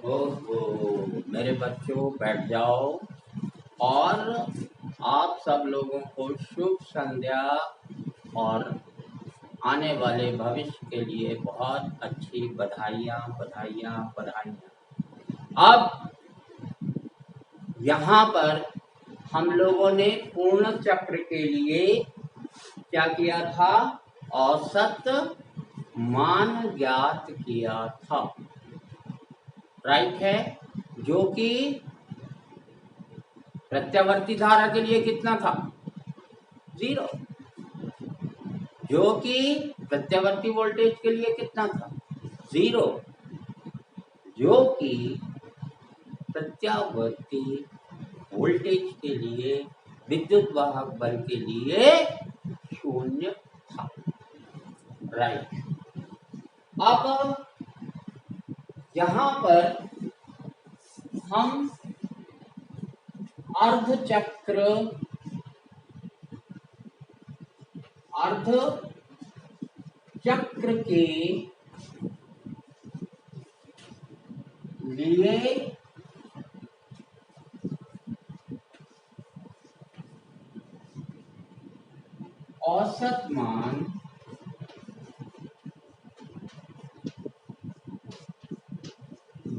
ओहो, मेरे बच्चों बैठ जाओ और आप सब लोगों को शुभ संध्या और आने वाले भविष्य के लिए बहुत अच्छी बधाइयाँ बधाइयाँ बधाइयाँ। अब यहाँ पर हम लोगों ने पूर्ण चक्र के लिए क्या किया था? औसत मान ज्ञात किया था, राइट है, जो कि प्रत्यावर्ती धारा के लिए कितना था? 0। जो कि प्रत्यावर्ती वोल्टेज के लिए कितना था? 0। जो कि प्रत्यावर्ती वोल्टेज के लिए विद्युत वाहक बल के लिए 0 था, राइट। अब यहाँ पर हम अर्ध चक्र के लिए औसत मान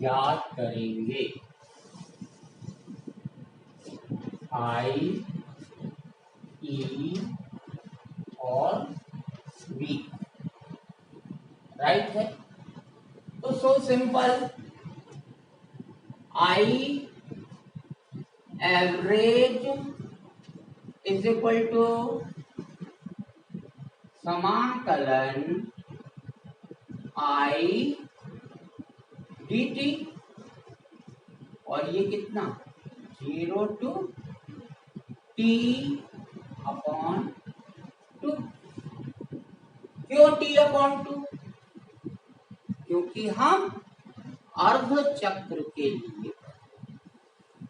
याद करेंगे। I, E और V, राइट है। तो so simple, I average is equal to समाकलन I dt, और ये कितना? 0 to t अपॉन 2। क्यों t/2? क्योंकि हम अर्ध चक्र के लिए,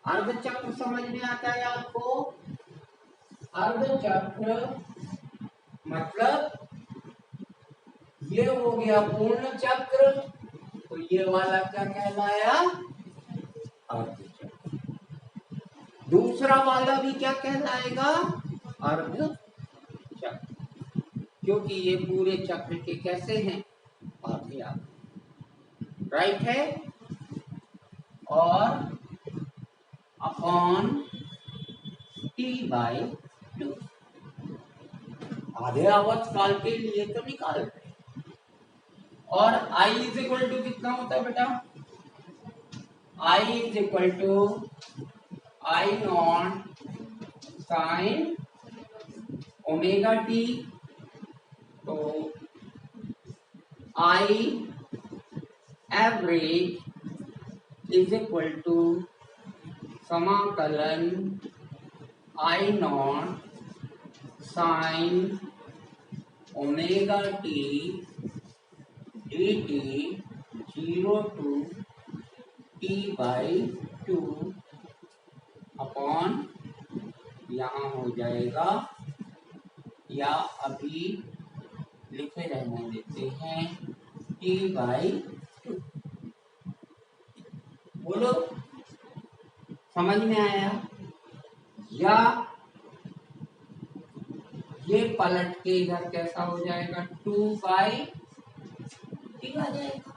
अर्ध चक्र समझ में आता है आपको? अर्ध चक्र मतलब ये हो गया पूर्ण चक्र, तो ये वाला क्या कहलाया? अर्ध चक्र। दूसरा वाला भी क्या कहलाएगा? अर्ध चक्र, क्योंकि ये पूरे चक्र के कैसे हैं? आधे आधे, राइट है। और अपॉन t/2, आधे आवर्तकाल के लिए तो निकाल रहे। और I इज इक्वल टू कितना होता है बेटा? I is equal to I0 sine omega t. तो I average is equal to समाकलन I0 sine omega t dt 0 to t/2 upon, यहाँ हो जाएगा, या अभी लिखे रहने देते हैं, t/2। बोलो, समझ में आया? या ये पलट के इधर कैसा हो जाएगा? 2/t आ जाएगा।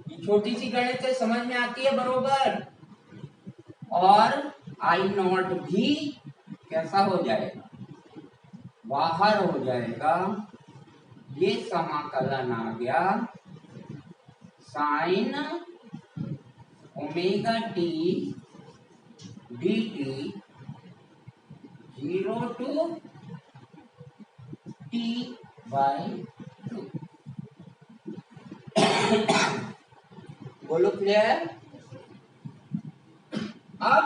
ये छोटी सी गणित है, समझ में आती है बरोबर। और I0 भी कैसा हो जाएगा? बाहर हो जाएगा। ये समाकलन आ गया sign omega t dt 0 to t/2। बोलो क्लियर? अब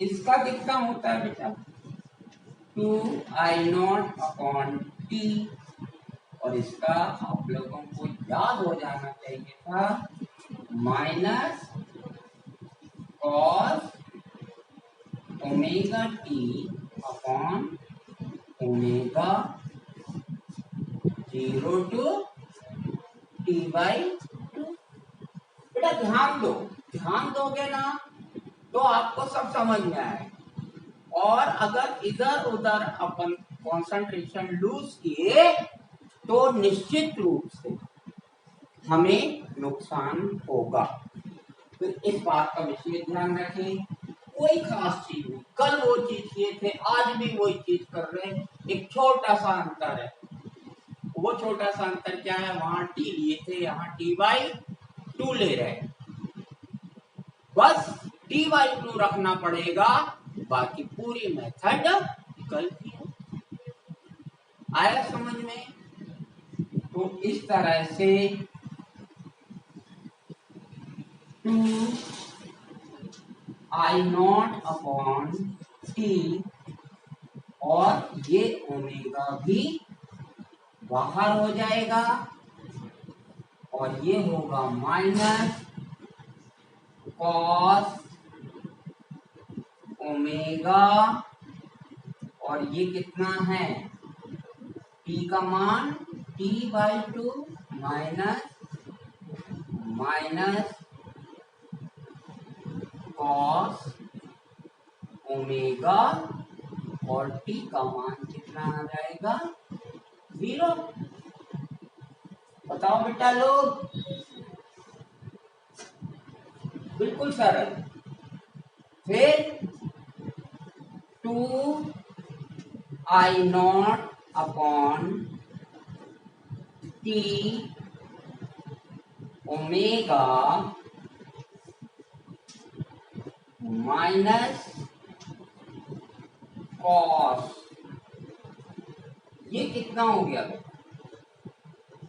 इसका कितना होता है बेटा? 2I0 अपॉन t, और इसका आप लोगों को याद हो जाना चाहिए था, minus cos omega T upon omega 0 to t/2। बेटा ध्यान दोगे ना तो आपको सब समझ में आए। और अगर इधर उधर अपन कंसंट्रेशन लूज किए तो निश्चित रूप से हमें नुकसान होगा। तो इस बात का विशेष ध्यान रखें। कोई खास चीज नहीं, कल वो चीज किए थे आज भी वही चीज कर रहे हैं, एक छोटा सा अंतर है। वो छोटा सा अंतर क्या है, वहां टी लिए थे यहाँ t/2 ले रहे हैं, बस t/2 रखना पड़ेगा, बाकी पूरी मेथड कल की है। आया समझ में? तो इस तरह से 2I0/T और ये ओमेगा भी बाहर हो जाएगा और ये होगा माइनस कॉस ओमेगा, और ये कितना है, t का मान t/2 माइनस कॉस ओमेगा, और t का मान कितना आ जाएगा, 0। बताओ बेटा लोग, बिल्कुल सरल। फिर 2I0/T ओमेगा माइनस कॉस, ये कितना हो गया,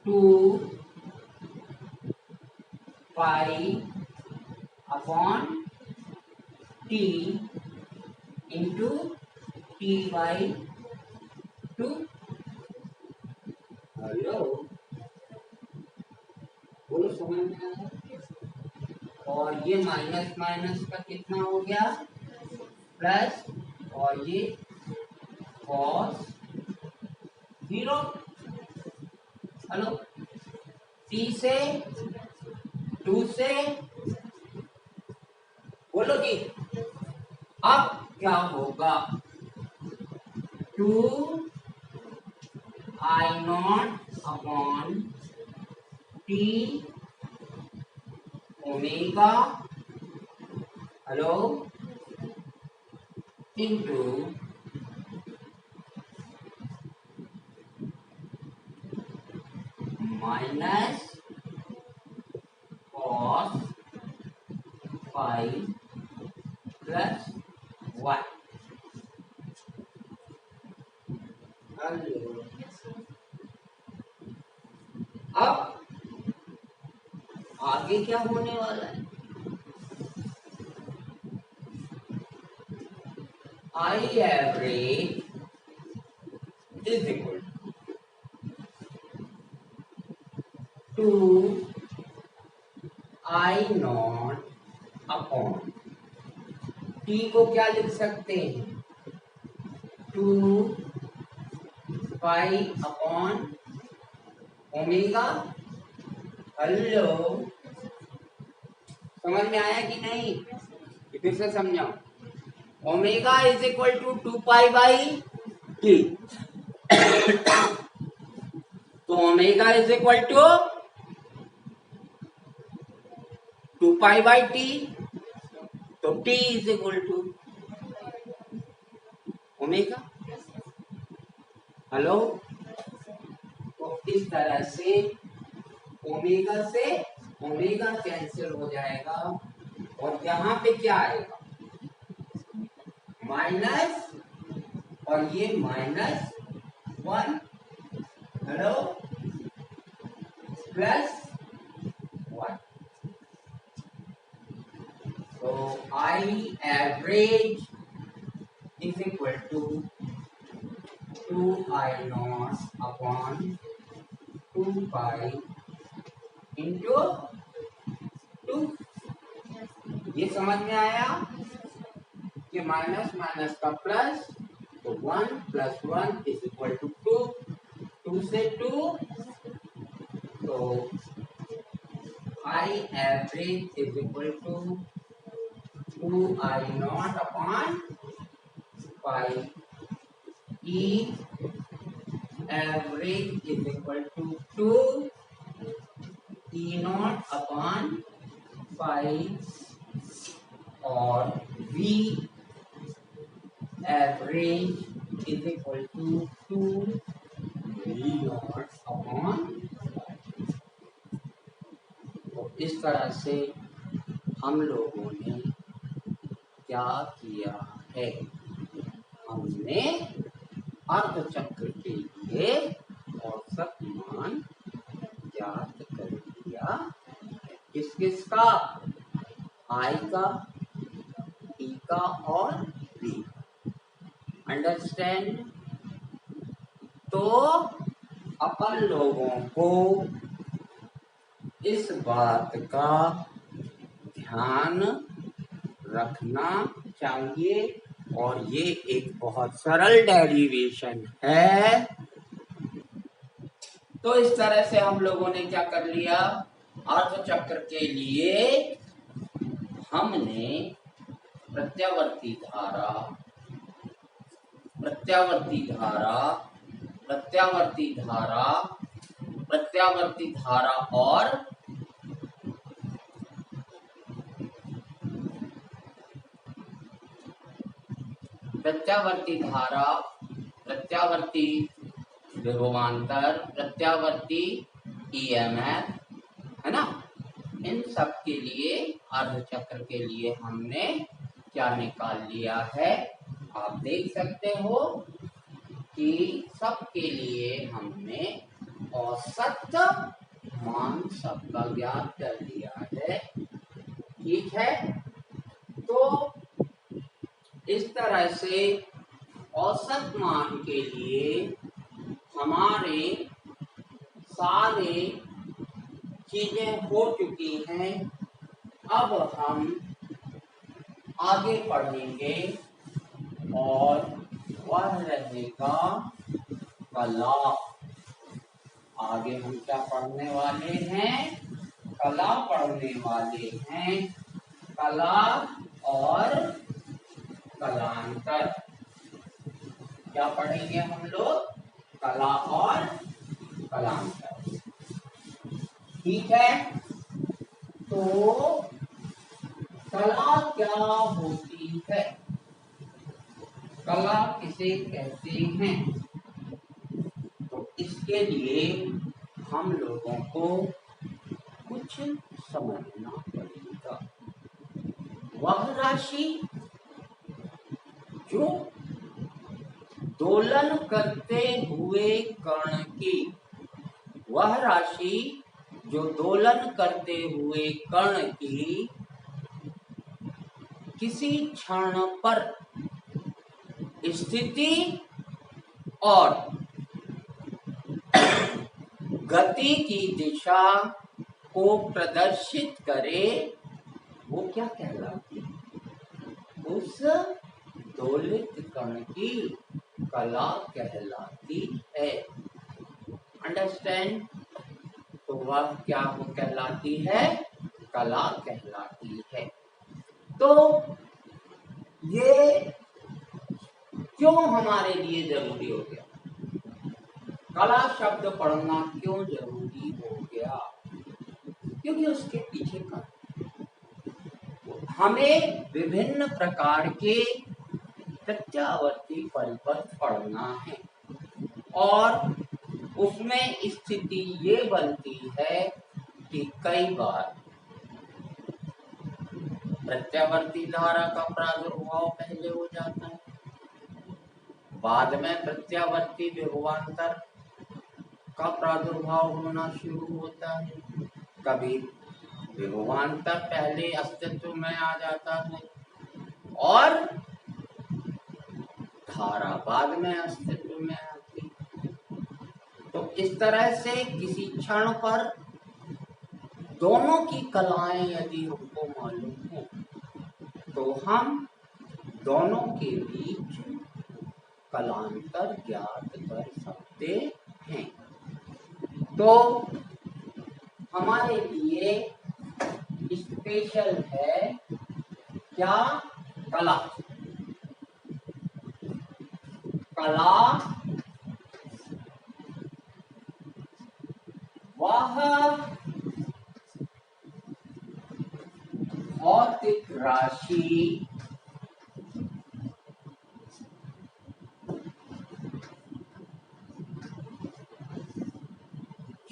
2π/T इंटू t/2। हेलो, बोलो समझ में आया? और ये माइनस माइनस का कितना हो गया, प्लस, और ये कॉस 0। हेलो, t से 2 से, बोलो जी, अब क्या होगा, 2I0/T omega, hello, into minus cos five plus 1। अब आगे क्या होने वाला है, I average is equal to 2I0/T को क्या लिख सकते हैं, 2π/ओमेगा। हेलो, समझ में आया कि नहीं, फिर से समझाओ। Omega is equal to 2π/T, तो omega is equal to 2π/T, तो T is equal to omega. Hello, तो इस तरह से ओमेगा कैंसिल हो जाएगा, और यहाँ पे क्या आएगा, माइनस, और ये -1, हेलो, प्लस 1। तो I average is equal to 2I0/2π into 2। ये समझ में आया कि माइनस माइनस का प्लस, तो 1 + 1 इज इक्वल टू 2, 2 से 2, तो I average is equal to 2I naught upon pi E average is equal to 2 E naught upon pi और V average is equal to 2 V naught upon। तो इस तरह से हम लोगों ने क्या किया है, हमने अर्धचक्र के लिए औसत मान ज्ञात कर लिया। किस किस का? I का, E का और V। अंडरस्टैंड? तो अपन लोगों को इस बात का ध्यान रखना चाहिए और ये एक बहुत सरल डेरिवेशन है। तो इस तरह से हम लोगों ने क्या कर लिया, अर्धचक्र के लिए हमने प्रत्यावर्ती धारा, प्रत्यावर्ती धारा, प्रत्यावर्ती धारा, प्रत्यावर्ती धारा और प्रत्यावर्ती धारा, प्रत्यावर्ती विभवांतर, प्रत्यावर्ती ईएमएफ, है ना, इन सब के लिए अर्धचक्र के लिए हमने क्या निकाल लिया है। आप देख सकते हो कि सबके लिए हमने औसत मान सबका ज्ञात कर लिया है। ठीक है, तो इस तरह से औसत मान के लिए हमारे सारे चीजें हो चुकी हैं। अब हम आगे पढ़ेंगे और वह रहेगा कला। आगे हम क्या पढ़ने वाले हैं? कला पढ़ने वाले हैं। कला और कलांतर क्या पढ़ेंगे हम लोग? कला और कलांतर। ठीक है, तो कला क्या होती है, कला किसे कहते हैं? तो इसके लिए हम लोगों को कुछ समझना पड़ेगा। वह राशि जो दोलन करते हुए कण की, वह राशि जो दोलन करते हुए कण की किसी क्षण पर स्थिति और गति की दिशा को प्रदर्शित करे, वो क्या कहलाती है? उस दोलित कण की कला कहलाती है। अंडरस्टैंड? तो वह क्या कहलाती है? कला कहलाती है। तो ये क्यों हमारे लिए जरूरी हो गया? कला शब्द पढ़ना क्यों जरूरी हो गया? क्योंकि उसके पीछे का हमें विभिन्न प्रकार के प्रत्यावर्ती परिपथ पढ़ना है और उसमें स्थिति ये बनती है कि कई बार प्रत्यावर्ती धारा का प्रादुर्भाव पहले हो जाता है, बाद में प्रत्यावर्ती विभवांतर का प्रादुर्भाव होना शुरू होता है, कभी विभवांतर पहले अस्तित्व में आ जाता है और धारा बाद में अस्तित्व में आती है। तो इस तरह से किसी क्षण पर दोनों की कलाएं यदि हमको मालूम हो तो हम दोनों के बीच कलांतर ज्ञात कर सकते हैं। तो हमारे लिए स्पेशल है क्या? कला। कला वह भौतिक राशि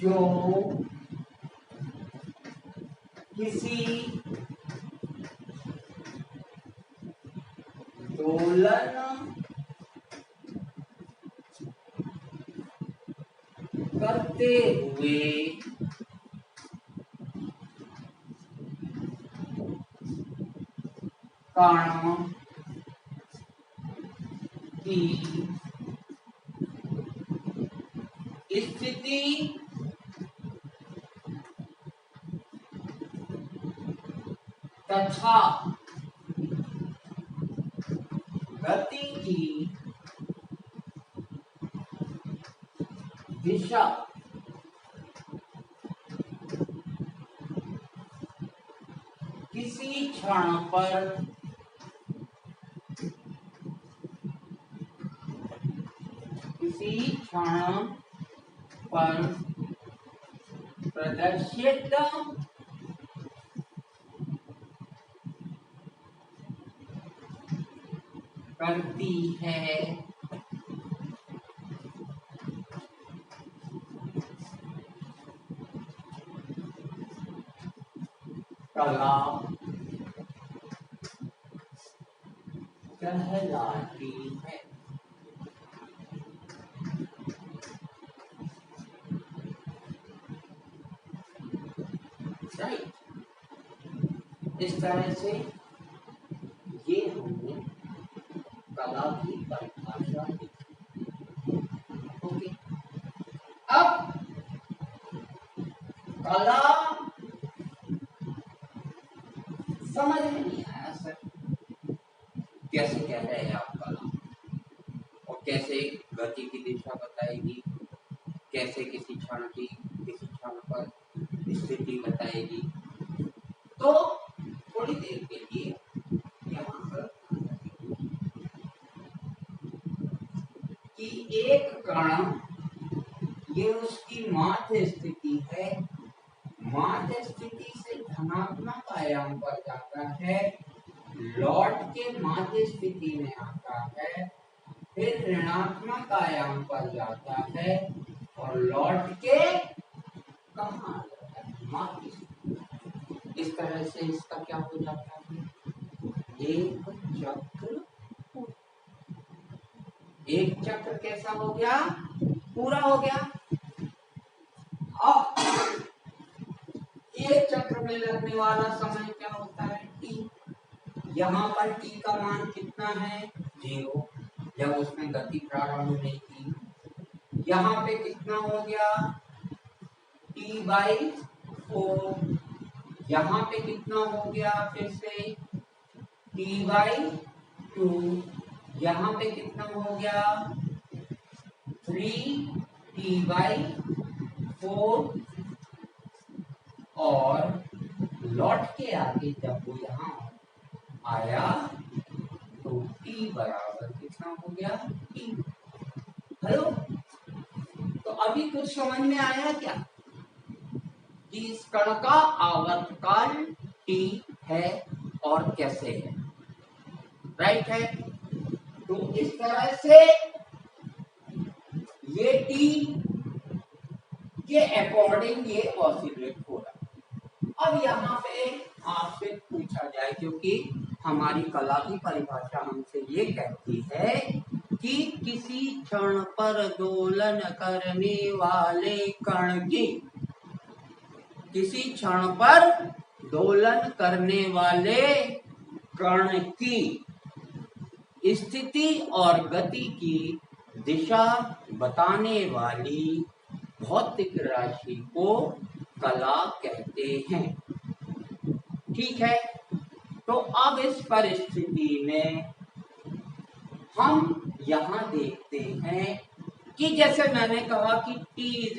जो किसी दोलन करते हुए कण की स्थिति तथा गति की दिशा किसी क्षण पर प्रदर्शित करती है। कला कहलाती है। राइट, इस तरह से ये हमने कला की परिभाषा दी। ओके, अब कला समझ में नहीं आया सर, कैसे कह रहे हैं आप कला, और कैसे गति की दिशा बताएगी, कैसे किसी क्षण पर स्थिति बताएगी। तो थोड़ी देर के लिए यहाँ पर कि एक कण, ये उसकी माध्य स्थिति है, माध्य स्थिति से धनात्मक आयाम पर जाता है, लौट के माध्य स्थिति में आता है, फिर ऋणात्मक आयाम पर जाता है और लौट के कहाँ आ जाता है? माध्य स्थिति। इस तरह से इसका क्या हो जाता है? एक चक्र। एक चक्र कैसा हो गया? पूरा हो गया। अब एक चक्र में लगने वाला समय क्या होता है? टी। यहाँ पर टी का मान कितना है? 0, जब उसमें गति प्रारंभ नहीं थी। यहाँ पे कितना हो गया? T/4। यहाँ पे कितना हो गया? फिर से T/2। यहाँ पे कितना हो गया? 3T/4। और लौट के आगे जब वो यहाँ आया तो T बराबर कितना हो गया? T। हेलो, तो अभी कुछ समझ में आया क्या कि इस कण का आवर्तकाल T है और कैसे है? राइट है। तो इस तरह से ये T के अकॉर्डिंग ये ऑसिलेट हो रहा है। अब यहाँ पे आपसे पूछा जाए, क्योंकि हमारी कला की परिभाषा हमसे ये कहती है कि किसी क्षण पर दोलन करने वाले कण की, किसी क्षण पर दोलन करने वाले कण की स्थिति और गति की दिशा बताने वाली भौतिक राशि को कला कहते हैं। ठीक है, तो अब इस परिस्थिति में हम यहाँ देखते हैं कि जैसे मैंने कहा कि T =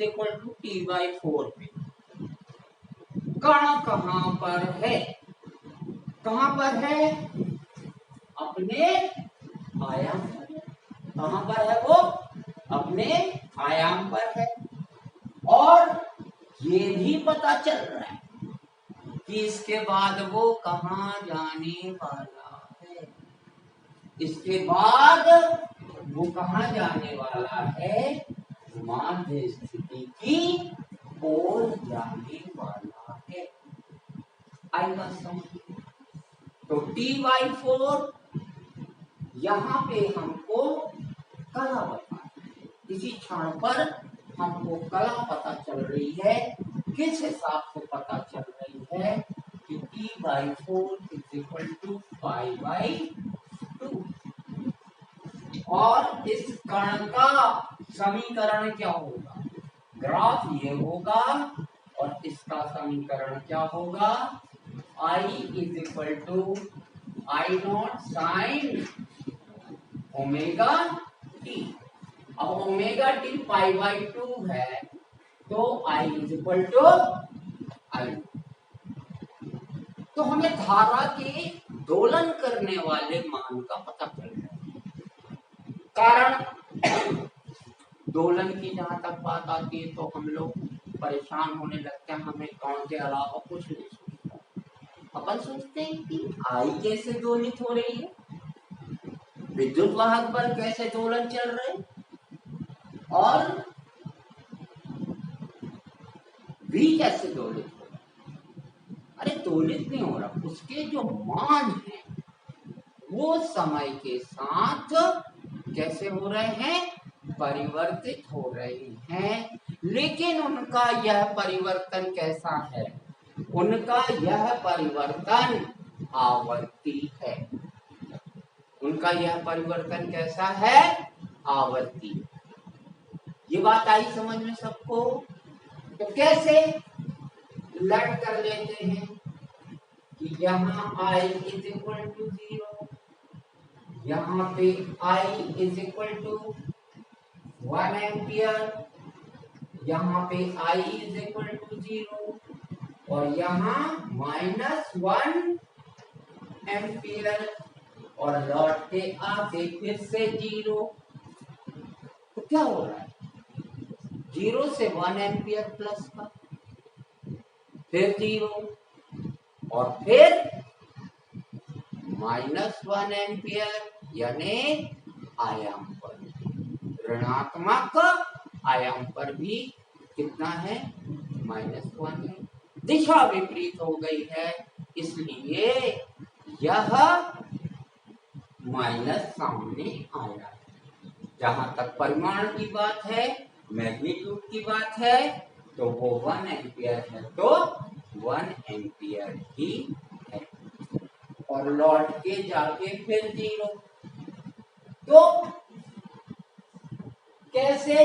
T/4 में कण कहां पर है? कहां पर है? अपने आयाम पर है। कहां पर है वो? अपने आयाम पर है। और ये भी पता चल रहा है कि इसके बाद वो कहां जाने वाला है। इसके बाद वो कहां जाने वाला है? माध्य स्थिति की ओर जाने वाला है। आई बात समझ? तो T/4 यहाँ पे हमको कला बता, इसी क्षण पर हमको कला पता चल रही है। किस हिसाब से पता चल रही है कि T/4 = π/2 और इस कण का समीकरण क्या होगा? ग्राफ ये होगा और इसका समीकरण क्या होगा? I = I0 sin omega T. अब ओमेगा टी π/2 है तो I = I। तो हमें धारा के दोलन करने वाले मान का पता चल रहा है। कारण दोलन की जहां तक बात आती है तो हम लोग परेशान होने लगते हैं, हमें कण के अलावा कुछ नहीं सोचता। अपन सोचते हैं कि आई कैसे दोलित हो रही है, विद्युत वाहक पर कैसे दोलन चल रहे, और भी कैसे दोलित हो रहा। अरे दोलित नहीं हो रहा, उसके जो मान है वो समय के साथ कैसे हो रहे हैं? परिवर्तित हो रहे हैं। लेकिन उनका यह परिवर्तन कैसा है? उनका यह परिवर्तन आवर्ती है। उनका यह परिवर्तन कैसा है? आवर्ती। ये बात आई समझ में सबको? तो कैसे लट कर लेते हैं कि यहाँ I = 0, यहाँ पे I = 1 एम्पियर, यहाँ पे I = 0 और यहाँ -1 एम्पियर और लौट के आके फिर से 0। तो क्या हो रहा है? 0 से 1 एम्पियर प्लस का, फिर 0 और फिर -1 एम्पियर, यानी आयाम पर, ऋणात्मक आयाम पर भी कितना है? -1 है। दिशा विपरीत हो गई है, इसलिए यह माइनस सामने आया। जहां तक परिमाण की बात है, मैग्नीट्यूड की बात है, तो वो 1 एम्पियर है तो 1 एम्पियर ही है और लौट के जाके फिर 0। तो कैसे?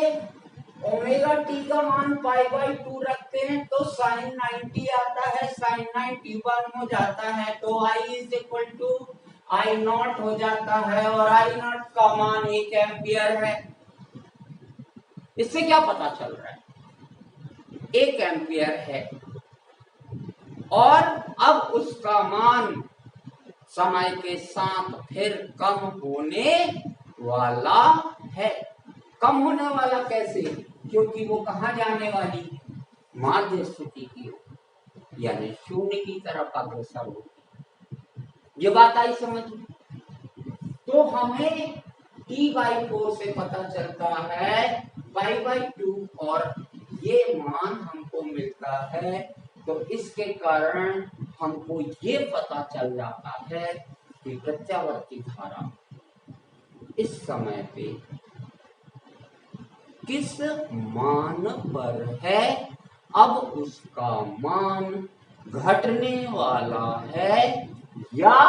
ओमेगा टी का मान π/2 रखते हैं तो sin 90 आता है, sin 90 1 हो जाता है तो I = I0 हो जाता है और I0 का मान 1 एम्पियर है। इससे क्या पता चल रहा है? 1 एम्पियर है और अब उसका मान समय के साथ फिर कम होने वाला है। कम होने वाला कैसे? क्योंकि वो कहाँ जाने वाली है? माध्य स्थिति की ओर, यानी शून्य की तरफ अग्रसर होगी। ये बात आई समझ में? तो हमें T/4 से पता चलता है π/2 और ये मान हमको मिलता है। तो इसके कारण हमको ये पता चल जाता है कि प्रत्यावर्ती धारा इस समय पे किस मान पर है। अब उसका मान घटने वाला है या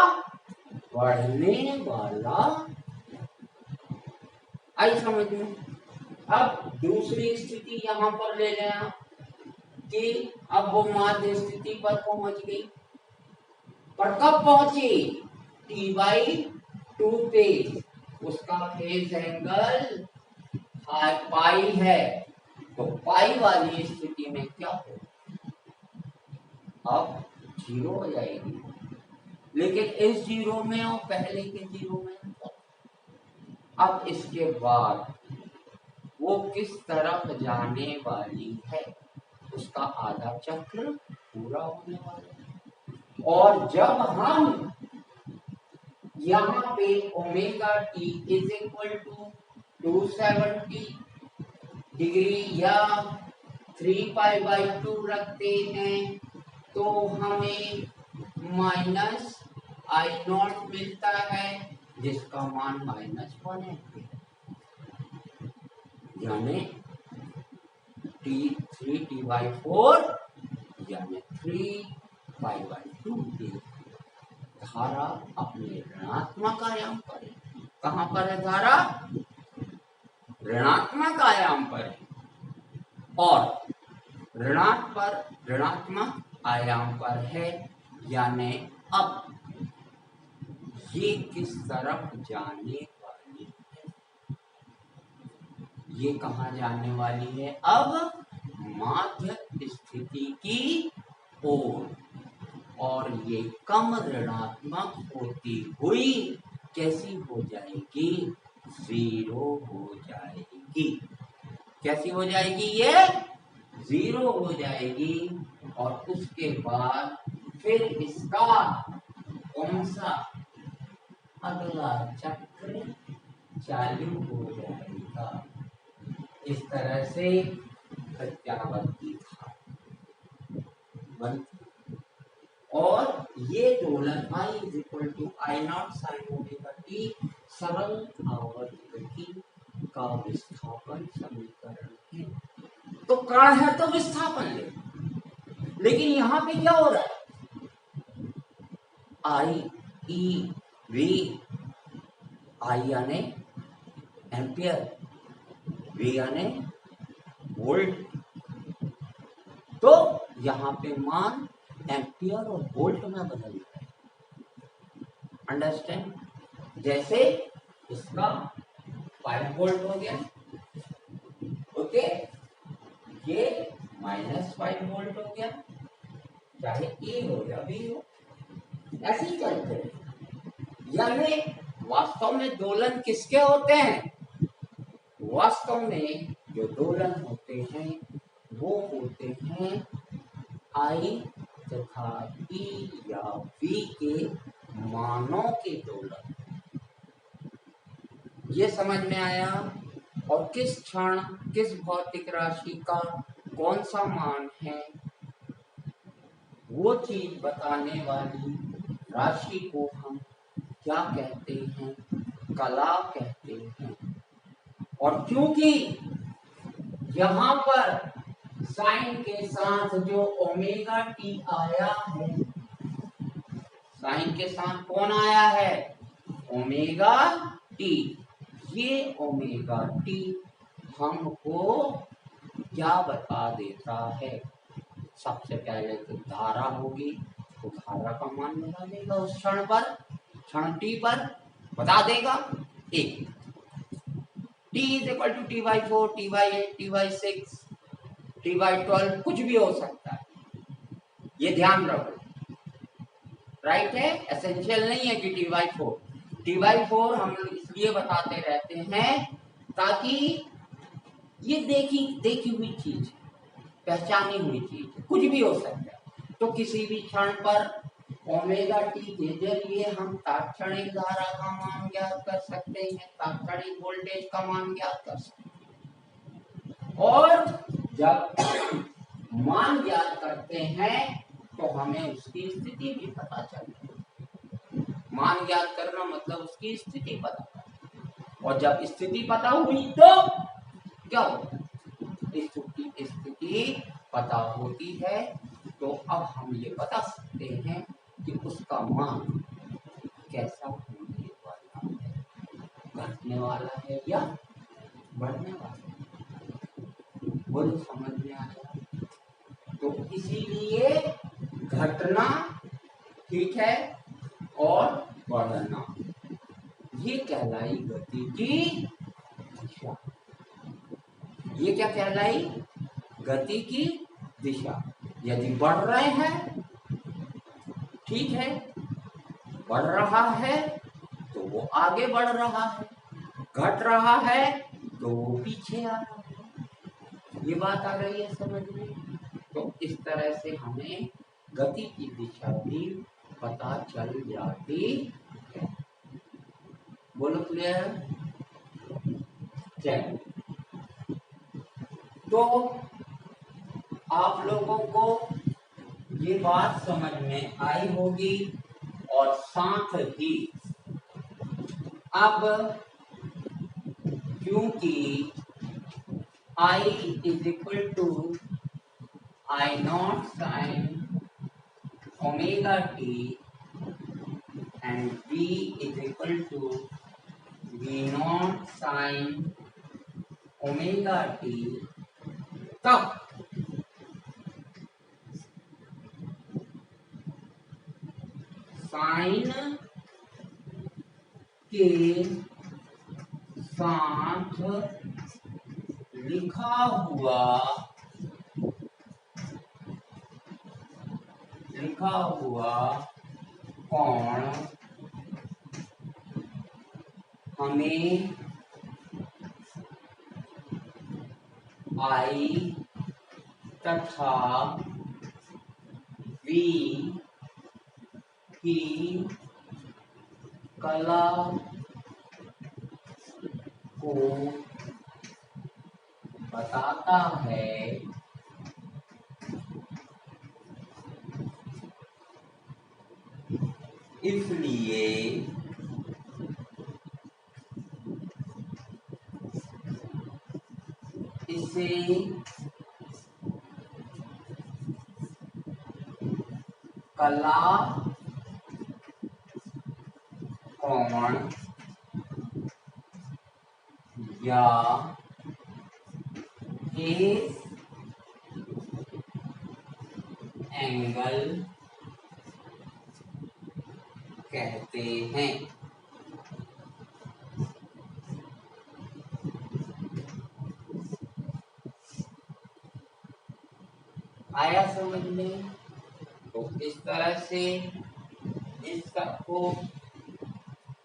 बढ़ने वाला। आई समझ में? अब दूसरी स्थिति यहां पर ले लें कि अब वो माध्य स्थिति पर पहुंच गई, पर कब पहुंची? T/2 पे। उसका फेज एंगल पाई है, तो पाई वाली स्थिति में क्या हो? अब 0 हो जाएगी, लेकिन इस 0 में और पहले के 0 में अब इसके बाद वो किस तरफ जाने वाली है उसका आधा चक्र पूरा होने वाला है। और जब हम यहाँ पे omega t is equal to 270 degree या 3π/2 रखते हैं तो हमें -I0 मिलता है जिसका मान -1 है, यानी 3t/4 यानी 3π/2 की धारा अपने ऋणात्मक आयाम पर है। कहां पर है धारा? ऋणात्मक आयाम पर है, और ऋणात्मक आयाम पर है, यानी अब ये किस तरफ जाने वाली है? ये कहाँ जाने वाली है? अब माध्य स्थिति की ओर, और ये कम ऋणात्मक होती हुई कैसी हो जाएगी? 0 हो जाएगी। कैसी हो जाएगी? ये 0 हो जाएगी। और उसके बाद फिर इसका कौन सा अगला चक्र चालू हो जाएगा। इस तरह से प्रत्यावर्ती बनती, और ये दोलन I=I0 sin ओमेगा टी सरल आवर्ती का विस्थापन समीकरण है। तो कण है तो विस्थापन ले, लेकिन यहाँ पे क्या हो रहा है? I यानी एम्पियर, V यानी वोल्ट, तो यहाँ पे मान एम्पियर और वोल्ट में बदल रहा है। अंडरस्टैंड? जैसे इसका 5 वोल्ट हो गया, ओके, ये -5 वोल्ट हो गया, चाहे ए हो या बी हो, ऐसे ही चलते हैं। यानी वास्तव में दोलन किसके होते हैं? वास्तव में जो दोलन होते हैं वो होते हैं I तथा E या V के मानों के दोलन। ये समझ में आया? और किस क्षण किस भौतिक राशि का कौन सा मान है वो चीज बताने वाली राशि को हम क्या कहते हैं? कला कहते हैं। और क्योंकि यहाँ पर साइन के साथ जो ओमेगा टी आया है, साइन के साथ कौन आया है? Omega T. ये ओमेगा टी हमको क्या बता देता है? सबसे पहले तो धारा होगी, तो धारा का मान बता देगा उस क्षण पर, क्षण टी पर बता देगा। एक t = t/4, t/8, t/6, t/12 कुछ भी हो सकता है, ये ध्यान रखो। राइट है? एसेंशियल नहीं है कि t/4 हम लोग इसलिए बताते रहते हैं ताकि ये देखी हुई चीज, पहचानी हुई चीज, कुछ भी हो सकता है। तो किसी भी क्षण पर ओमेगा टी के जरिए हम तात्क्षणिक धारा का मान ज्ञात कर सकते हैं, तात्क्षणिक वोल्टेज का मान ज्ञात कर सकते हैं। और जब मान ज्ञात करते हैं तो हमें उसकी स्थिति भी पता चलती है। मान ज्ञात करना मतलब उसकी स्थिति पता करना, और जब स्थिति पता हुई तो क्या होता है? स्थिति पता होती है तो अब हम ये बता सकते हैं कि उसका मान कैसा होने वाला है, घटने वाला है या बढ़ने वाला है। बोलो, समझ में आया? तो इसीलिए घटना, ठीक है, और बढ़ना ये कहलाई गति की दिशा। ये क्या कहलाई? गति की दिशा। यदि बढ़ रहे हैं ठीक है, बढ़ रहा है तो वो आगे बढ़ रहा है, घट रहा है तो वो पीछे आ रहा है। ये बात आ रही है समझ में? तो इस तरह से हमें गति की दिशा भी पता चल जाती है। बोलो क्लियर? चलिए, तो आप लोगों को ये बात समझ में आई होगी और साथ ही अब क्योंकि I is equal to I naught sin omega t and V is equal to V naught sin omega t, तब साइन के साथ लिखा हुआ कोण हमें I तथा V की कला को बताता है। इसलिए इसे कला कोण या केस एंगल कहते हैं। आया समझ में? तो इस तरह से इस सबको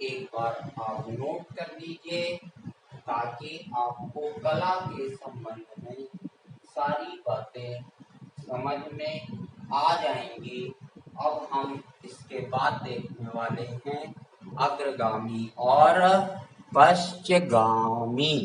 एक बार आप नोट कर लीजिए ताकि आपको कला के संबंध में सारी बातें समझ में आ जाएंगी। अब हम इसके बाद देखने वाले हैं अग्रगामी और पश्चगामी।